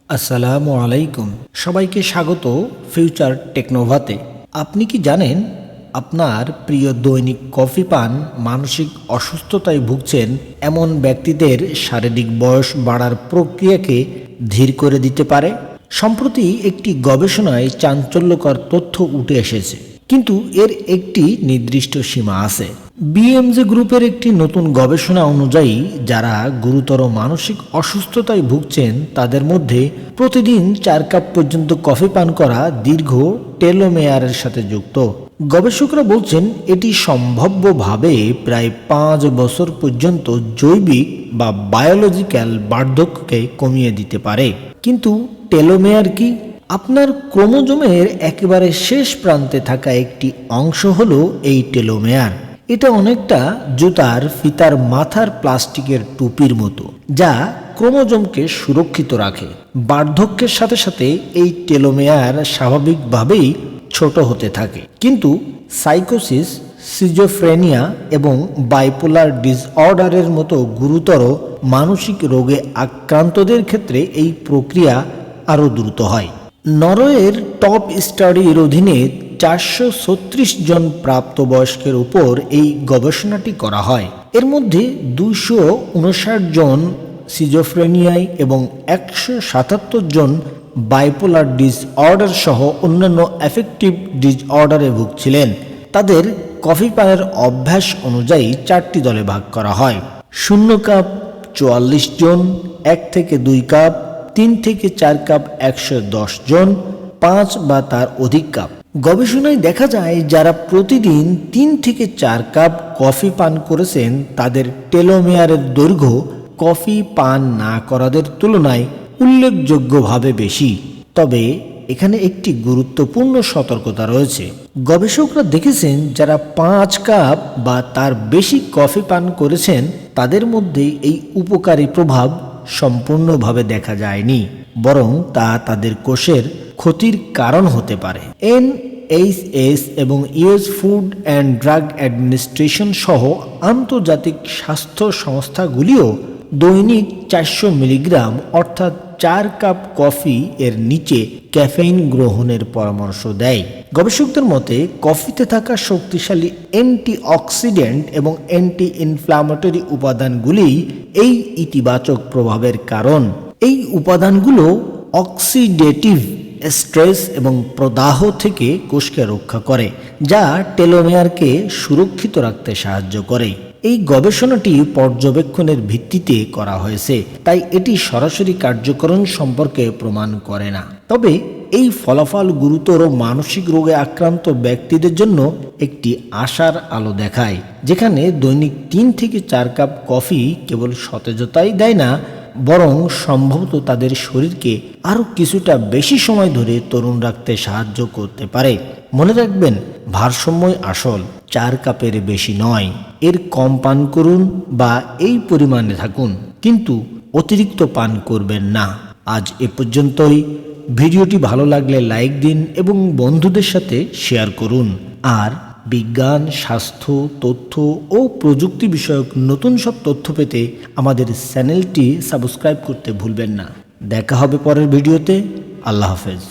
আসসালামু আলাইকুম, সবাইকে স্বাগত ফিউচার টেকনোভাতে। আপনি কি জানেন আপনার প্রিয় দৈনিক কফি পান মানসিক অসুস্থতায় ভুগছেন এমন ব্যক্তিদের শারীরিক বয়স বাড়ার প্রক্রিয়াকে ধীর করে দিতে পারে? সম্প্রতি একটি গবেষণায় চাঞ্চল্যকর তথ্য উঠে এসেছে, কিন্তু এর একটি নির্দিষ্ট সীমা আছে। বিএমজে গ্রুপের একটি নতুন গবেষণা অনুযায়ী যারা গুরুতর মানসিক অসুস্থতায় ভুগছেন তাদের মধ্যে প্রতিদিন 4 কাপ পর্যন্ত কফি পান করা দীর্ঘ টেলোমেয়ারের সাথে যুক্ত। গবেষকরা বলছেন এটি সম্ভাব্যভাবে প্রায় 5 বছর পর্যন্ত জৈবিক বা বায়োলজিক্যাল বার্ধক্যকে কমিয়ে দিতে পারে। কিন্তু টেলোমেয়ার কি? আপনার ক্রোমোজোমের একেবারে শেষ প্রান্তে থাকা একটি অংশ হলো এই টেলোমেয়ার। এটা অনেকটা জুতার ফিতার মাথার প্লাস্টিকের টুপির মতো, যা ক্রোমোজোমকে সুরক্ষিত রাখে। বার্ধক্যের সাথে সাথে এই টেলোমেয়ার স্বাভাবিকভাবেই ছোট হতে থাকে, কিন্তু সাইকোসিস, সিজোফ্রেনিয়া এবং বাইপোলার ডিসঅর্ডারের মতো গুরুতর মানসিক রোগে আক্রান্তদের ক্ষেত্রে এই প্রক্রিয়া আরও দ্রুত হয়। নরওয়ের টপ স্টাডির অধীনে 436 জন প্রাপ্তবয়স্কের উপর এই গবেষণাটি করা হয়। এর মধ্যে 259 জন সিজোফ্রেনিয়ায় এবং 177 জন বাইপোলার ডিসঅর্ডার সহ অন্যান্য অ্যাফেক্টিভ ডিসঅর্ডারে ভুগছিলেন। তাদের কফি পানের অভ্যাস অনুযায়ী 4টি দলে ভাগ করা হয়। 0 কাপ 44 জন, 1 থেকে 2 কাপ, 3 থেকে 4 কাপ 110 জন, 5 বা তার অধিক কাপ। গবেষণায় দেখা যায় যারা প্রতিদিন 3 থেকে 4 কাপ কফি পান করেছেন তাদের টেলোমেয়ারের দৈর্ঘ্য কফি পান না করাদের তুলনায় উল্লেখযোগ্যভাবে বেশি। তবে এখানে একটি গুরুত্বপূর্ণ সতর্কতা রয়েছে। গবেষকরা দেখেছেন যারা 5 কাপ বা তার বেশি কফি পান করেছেন তাদের মধ্যে এই উপকারী প্রভাব সম্পূর্ণভাবে দেখা যায়নি, বরং তা তাদের কোষের ক্ষতির কারণ হতে পারে। NHS এবং US food and drug administration সহ আন্তর্জাতিক স্বাস্থ্য সংস্থাগুলিও দৈনিক 400 মিলিগ্রাম অর্থাৎ 4 কাপ কফি এর নিচে ক্যাফেইন গ্রহণের পরামর্শ দেয়। গবেষকদের মতে কফিতে থাকা শক্তিশালী অ্যান্টিঅক্সিডেন্ট এবং অ্যান্টি ইনফ্ল্যামেটরি উপাদানগুলি এই ইতিবাচক প্রভাবের কারণ। এই উপাদানগুলো অক্সিডেটিভ স্ট্রেস এবং প্রদাহ থেকে কোষকে রক্ষা করে, যা টেলোমেয়ারকে সুরক্ষিত রাখতে সাহায্য করে। এই গবেষণাটি পর্যবেক্ষণের ভিত্তিতে করা হয়েছে, তাই এটি সরাসরি কার্যকরণ সম্পর্কে প্রমাণ করে না। তবে এই ফলাফল গুরুতর মানসিক রোগে আক্রান্ত ব্যক্তিদের জন্য একটি আশার আলো দেখায়, যেখানে দৈনিক 3 থেকে 4 কাপ কফি কেবল সতেজতাই দেয় না, বরং সম্ভবত তাদের শরীরকে আরও কিছুটা বেশি সময় ধরে তরুণ রাখতে সাহায্য করতে পারে। মনে রাখবেন, ভারসাম্যই আসল। 4 কাপের বেশি নয়, এর কম পান করুন বা এই পরিমাণে থাকুন, কিন্তু অতিরিক্ত পান করবেন না। আজ এ পর্যন্তই। ভিডিওটি ভালো লাগলে লাইক দিন এবং বন্ধুদের সাথে শেয়ার করুন। আর বিজ্ঞান, স্বাস্থ্য, তথ্য ও প্রযুক্তি বিষয়ক নতুন সব তথ্য পেতে আমাদের চ্যানেলটি সাবস্ক্রাইব করতে ভুলবেন না। দেখা হবে পরের ভিডিওতে। আল্লাহ হাফেজ।